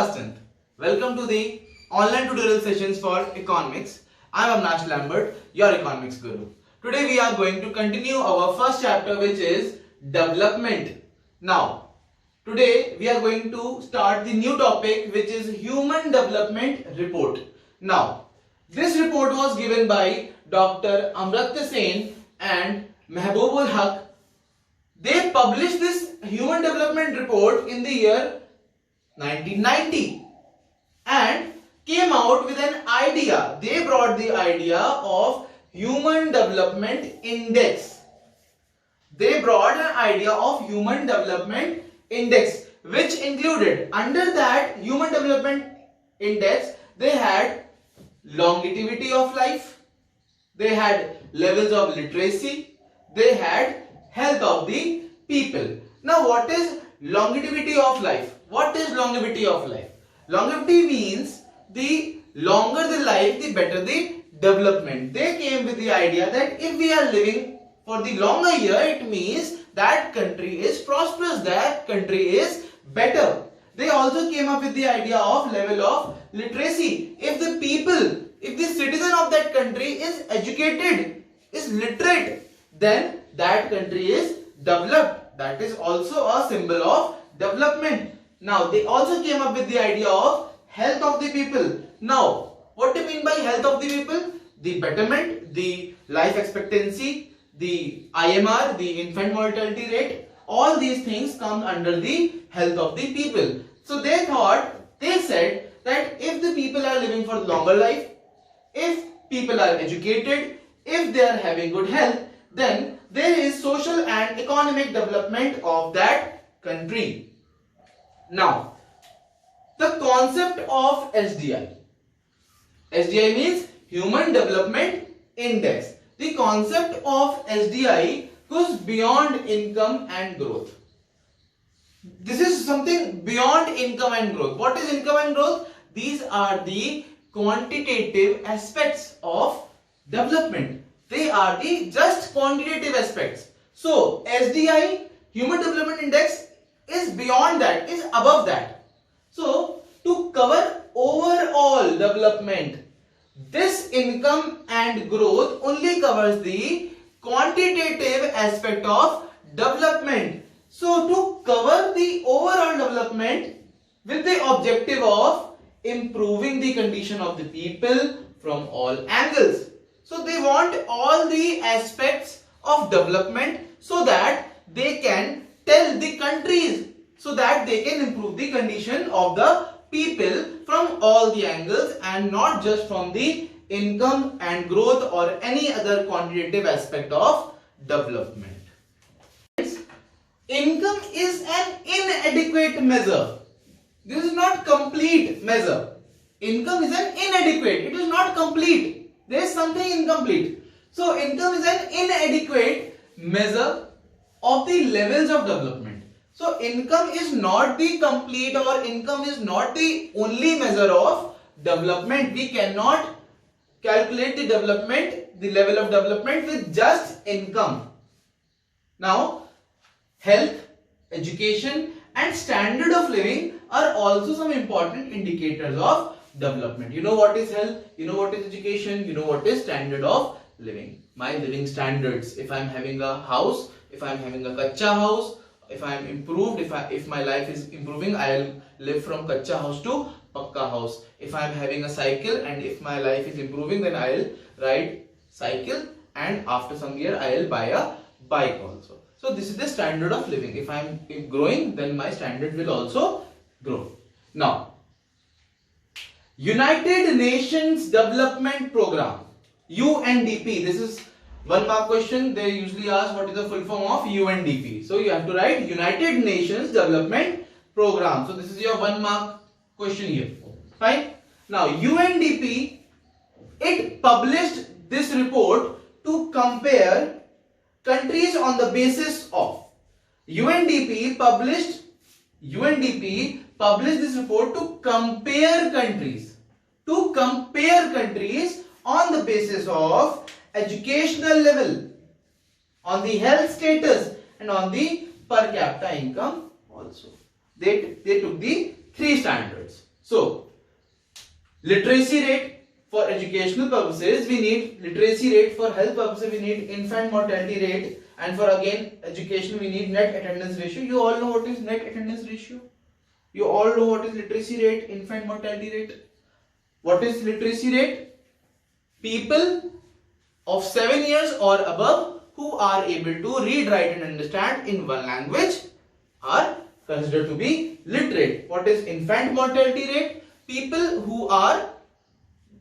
class 10th. Welcome to the online tutorial sessions for economics. I am Avnash Lambert, your economics guru. Today we are going to continue our first chapter, which is development. Now, today we are going to start the new topic, which is human development report. Now, this report was given by Dr. Amartya Sen and Mehboob ul Haq. They published this human development report in the year 1990 and came out with an idea. They brought the idea of human development index. They brought an idea of human development index, which included, under that human development index, they had longevity of life, they had levels of literacy, they had health of the people. Now, what is longevity of life? What is longevity of life? Longevity means the longer the life, the better the development. They came with the idea that if we are living for the longer year, it means that country is prosperous, that country is better. They also came up with the idea of level of literacy. If the people, if the citizen of that country is educated, is literate, then that country is developed. That is also a symbol of development. Now, they also came up with the idea of health of the people. Now, what do you mean by health of the people? The betterment, the life expectancy, the IMR, the infant mortality rate, all these things come under the health of the people. So they said that if the people are living for longer life, if people are educated, if they are having good health, then there is social and economic development of that country. Now, the concept of HDI. HDI means Human Development Index. The concept of HDI goes beyond income and growth. This is something beyond income and growth. What is income and growth? These are the quantitative aspects of development. They are the just quantitative aspects. So, HDI, Human Development Index, is beyond that, is above that. So, to cover overall development, this income and growth only covers the quantitative aspect of development. So, to cover the overall development with the objective of improving the condition of the people from all angles. So, they want all the aspects of development so that they can tell the countries, so that they can improve the condition of the people from all the angles and not just from the income and growth or any other quantitative aspect of development. Income is an inadequate measure. This is not complete measure. Income is an inadequate. It is not complete. There is something incomplete. So, income is an inadequate measure of the levels of development. So, income is not the complete, or income is not the only measure of development. We cannot calculate the development, the level of development with just income. Now, health, education and standard of living are also some important indicators of development. You know what is health, you know what is education, you know what is standard of living. My living standards, if I am having a house, if I am having a kacha house, if I am improved, if my life is improving, I will live from kacha house to pakka house. If I am having a cycle and if my life is improving, then I will ride cycle, and after some year I will buy a bike also. So this is the standard of living. If I am growing, then my standard will also grow. Now, United Nations Development Program, UNDP. This is 1 mark question. They usually ask what is the full form of UNDP. So you have to write United Nations Development Program. So this is your 1 mark question here. Fine. Now, UNDP, it published this report to compare countries on the basis of. UNDP published this report to compare countries. On the basis of educational level, on the health status and on the per capita income also. They took the 3 standards. So literacy rate for educational purposes we need literacy rate, for health purposes we need infant mortality rate, and for again education we need net attendance ratio. You all know what is net attendance ratio? You all know what is literacy rate, infant mortality rate. What is literacy rate? People of 7 years or above who are able to read, write and understand in one language are considered to be literate. What is infant mortality rate? People who are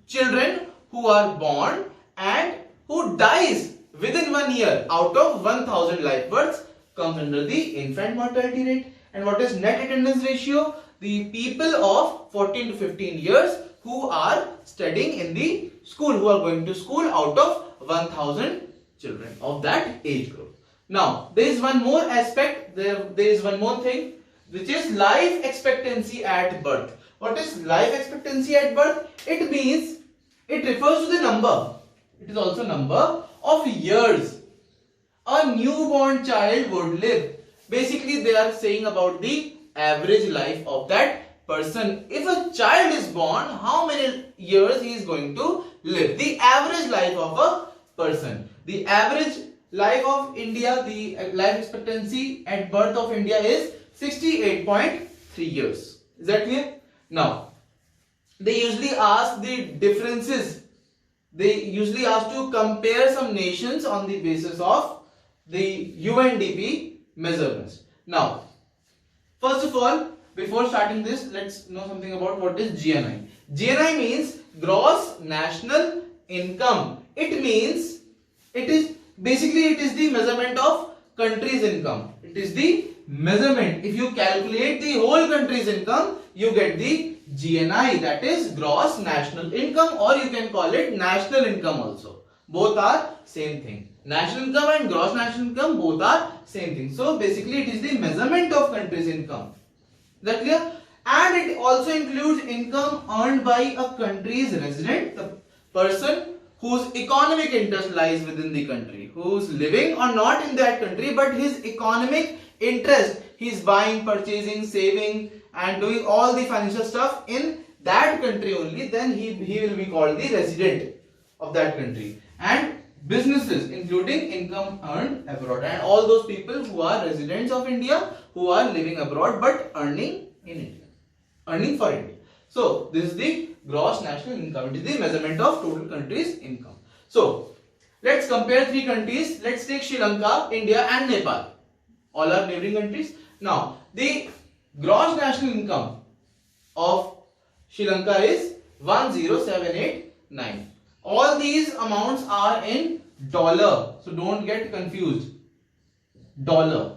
children who are born and who dies within 1 year out of 1000 live births comes under the infant mortality rate. And what is net attendance ratio? The people of 14 to 15 years who are studying in the school, who are going to school out of 1000 children of that age group. Now there is one more aspect, there is one more thing, which is life expectancy at birth. What is life expectancy at birth? It means, it refers to the number, it is also number of years a newborn child would live. Basically they are saying about the average life of that person. If a child is born, how many years he is going to live? The average life of a person. The average life of India, the life expectancy at birth of India is 68.3 years. Is that clear? Now, they usually ask the differences. They usually ask to compare some nations on the basis of the UNDP measurements. Now, first of all, before starting this, let's know something about what is GNI. GNI means gross national income. It means, it is the measurement of country's income. It is the measurement. If you calculate the whole country's income, you get the GNI, that is gross national income, or you can call it national income also. Both are same thing. National income and gross national income both are same thing. So basically it is the measurement of country's income. Is that clear? And it also includes income earned by a country's resident, the person whose economic interest lies within the country, who's living or not in that country, but his economic interest, he's buying, purchasing, saving and doing all the financial stuff in that country only, then he will be called the resident of that country. And businesses including income earned abroad, and all those people who are residents of India who are living abroad but earning in India, earning for India. So this is the gross national income. It is the measurement of total country's income. So let's compare three countries. Let's take Sri Lanka, India and Nepal. All are neighboring countries. Now the gross national income of Sri Lanka is 10789. All these amounts are in dollar, so don't get confused. Dollar.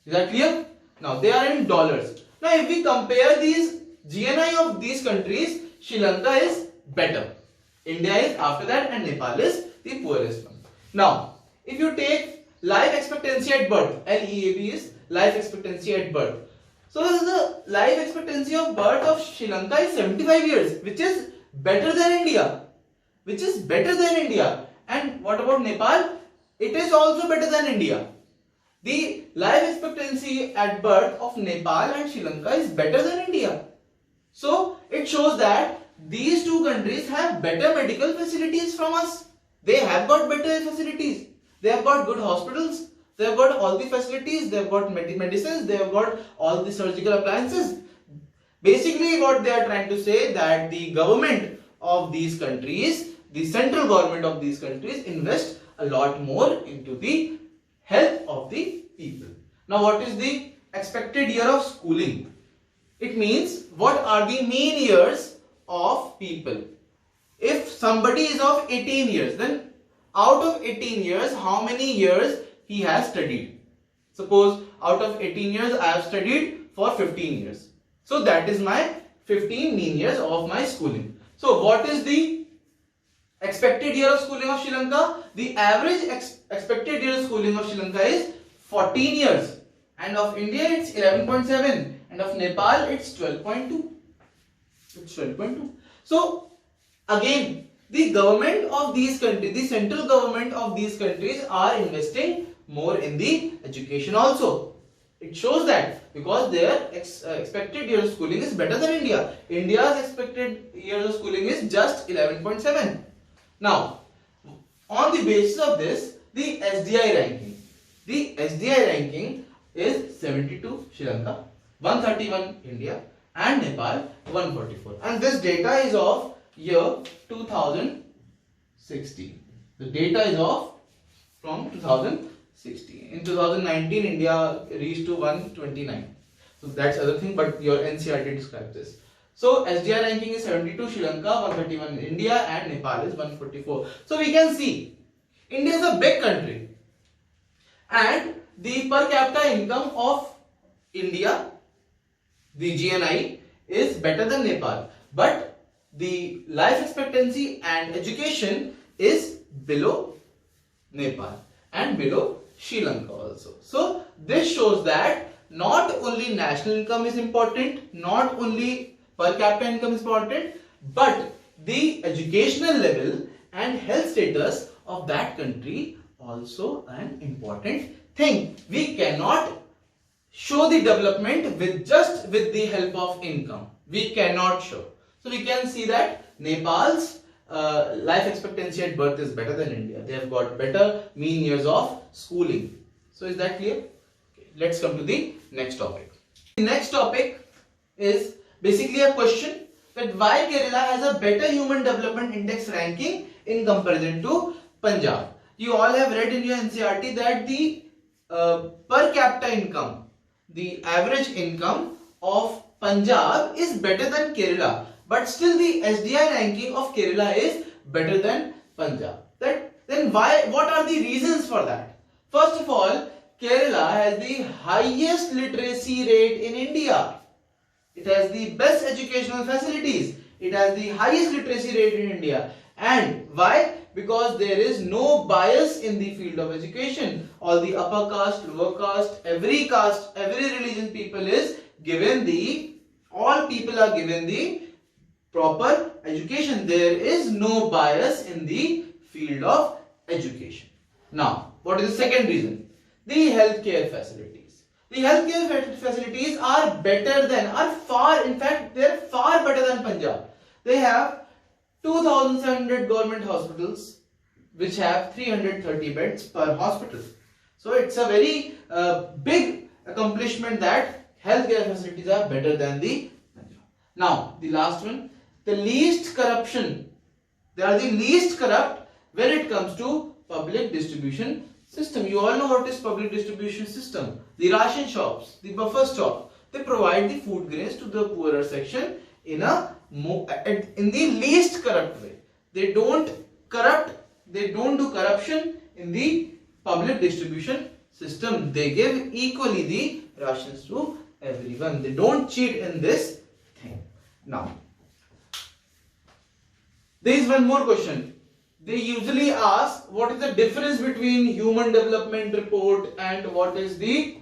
Is that clear? Now they are in dollars. Now if we compare these GNI of these countries, Sri Lanka is better. India is after that and Nepal is the poorest one. Now if you take life expectancy at birth, LEAB is life expectancy at birth. So the life expectancy of birth of Sri Lanka is 75 years, which is better than India. And what about Nepal? It is also better than India. The life expectancy at birth of Nepal and Sri Lanka is better than India. So it shows that these two countries have better medical facilities from us. They have got better facilities. They have got good hospitals. They have got all the facilities. They have got medicines. They have got all the surgical appliances. Basically what they are trying to say, that the government of these countries, the central government of these countries invest a lot more into the health of the people. Now what is the expected year of schooling? It means what are the mean years of people. If somebody is of 18 years, then out of 18 years, how many years he has studied? Suppose out of 18 years I have studied for 15 years. So that is my 15 mean years of my schooling. So what is the expected year of schooling of Sri Lanka? The average expected year of schooling of Sri Lanka is 14 years. And of India it's 11.7. And of Nepal it's 12.2. It's 12.2. So again, the government of these countries, the central government of these countries are investing more in the education also. It shows that because their expected years of schooling is better than India. India's expected years of schooling is just 11.7. Now, on the basis of this, the HDI ranking. The HDI ranking is 72 Sri Lanka, 131 India, and Nepal 144. And this data is of year 2016. The data is of from 2016. In 2019, India reached to 129. So that's other thing, but your NCERT describes this. So SDI ranking is 72 Sri Lanka, 131 India, and Nepal is 144. So we can see India is a big country, and the per capita income of India, the GNI, is better than Nepal, but the life expectancy and education is below Nepal and below Sri Lanka also. So this shows that not only national income is important, not only per capita income is important, but the educational level and health status of that country also an important thing. We cannot show the development with the help of income. We cannot show. So we can see that Nepal's life expectancy at birth is better than India. They have got better mean years of schooling. So is that clear? Okay, let's come to the next topic. The next topic is basically a question that why Kerala has a better human development index ranking in comparison to Punjab. You all have read in your NCERT that the per capita income, the average income of Punjab is better than Kerala, but still the HDI ranking of Kerala is better than Punjab. Then what are the reasons for that? First of all, Kerala has the highest literacy rate in India. It has the best educational facilities. It has the highest literacy rate in India. And why? Because there is no bias in the field of education. All the upper caste, lower caste, every religion people is given all people are given the proper education. There is no bias in the field of education. Now, what is the second reason? The healthcare facilities. The healthcare facilities are better than, in fact, they are far better than Punjab. They have 2,700 government hospitals which have 330 beds per hospital. So it's a very big accomplishment that healthcare facilities are better than the Punjab. Now, the last one, the least corruption. They are the least corrupt when it comes to public distribution system. You all know what is public distribution system. The ration shops, the buffer stop, they provide the food grains to the poorer section in the least corrupt way. They don't do corruption in the public distribution system. They give equally the rations to everyone. They don't cheat in this thing. Now, there is one more question. They usually ask what is the difference between Human Development Report and what is the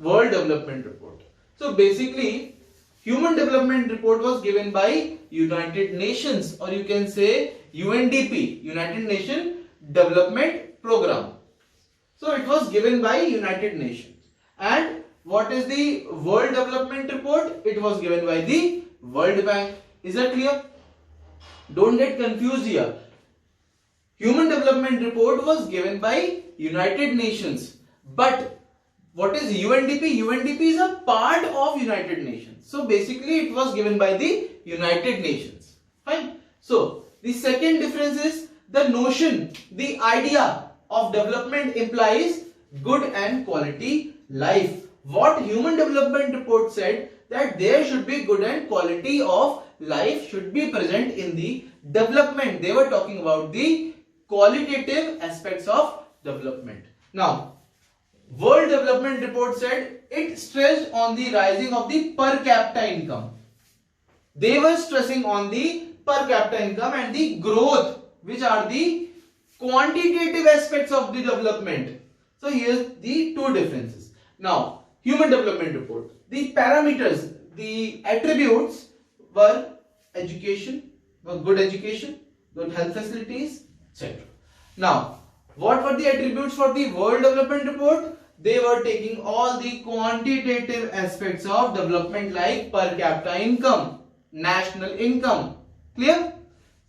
World Development Report. So basically, Human Development Report was given by United Nations, or you can say UNDP, United Nations Development Program. So it was given by United Nations. And what is the World Development Report? It was given by the World Bank. Is that clear? Don't get confused here. Human Development Report was given by United Nations. But what is UNDP? UNDP is a part of United Nations. So basically it was given by the United Nations. Fine. So the second difference is the notion, the idea of development implies good and quality life. What Human Development Report said that there should be good and quality of life should be present in the development. They were talking about the qualitative aspects of development. Now, World Development Report said it stressed on the rising of the per capita income. They were stressing on the per capita income and the growth, which are the quantitative aspects of the development. So here's the two differences. Now, Human Development Report, the parameters, the attributes were education, good health facilities, etc. Now, what were the attributes for the World Development Report? they were taking all the quantitative aspects of development like per capita income, national income. Clear?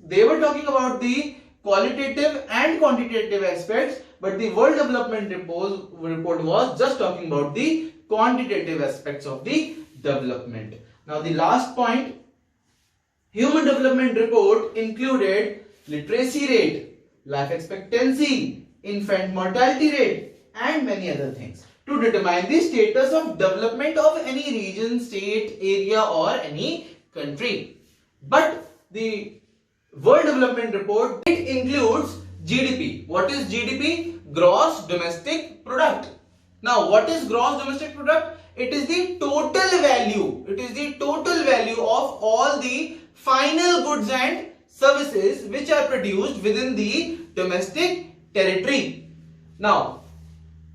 They were talking about the qualitative and quantitative aspects, but the World Development Report was just talking about the quantitative aspects of the development. Now the last point, Human Development Report included literacy rate, life expectancy, infant mortality rate and many other things to determine the status of development of any region, state, area or any country. But the World Development Report, it includes GDP. What is GDP? Gross Domestic Product. Now what is gross domestic product? It is the total value. It is the total value of all the final goods and services which are produced within the domestic territory. Now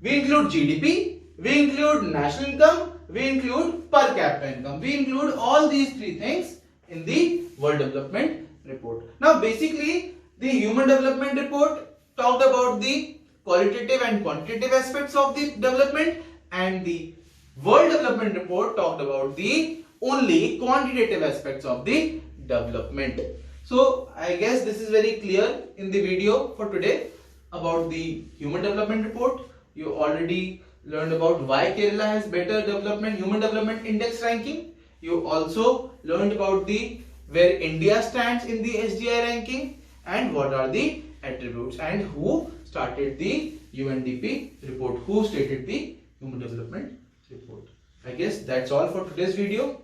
we include GDP, we include national income, we include per capita income. We include all these three things in the World Development Report. Now basically the Human Development Report talked about the qualitative and quantitative aspects of the development, and the World Development Report talked about the only quantitative aspects of the development. So I guess this is very clear in the video for today about the Human Development Report. You already learned about why Kerala has better Human Development Index ranking. You also learned about the where India stands in the HDI ranking and what are the attributes and who started the UNDP report, who stated the Human Development Report. I guess that's all for today's video.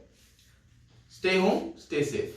Stay home, stay safe.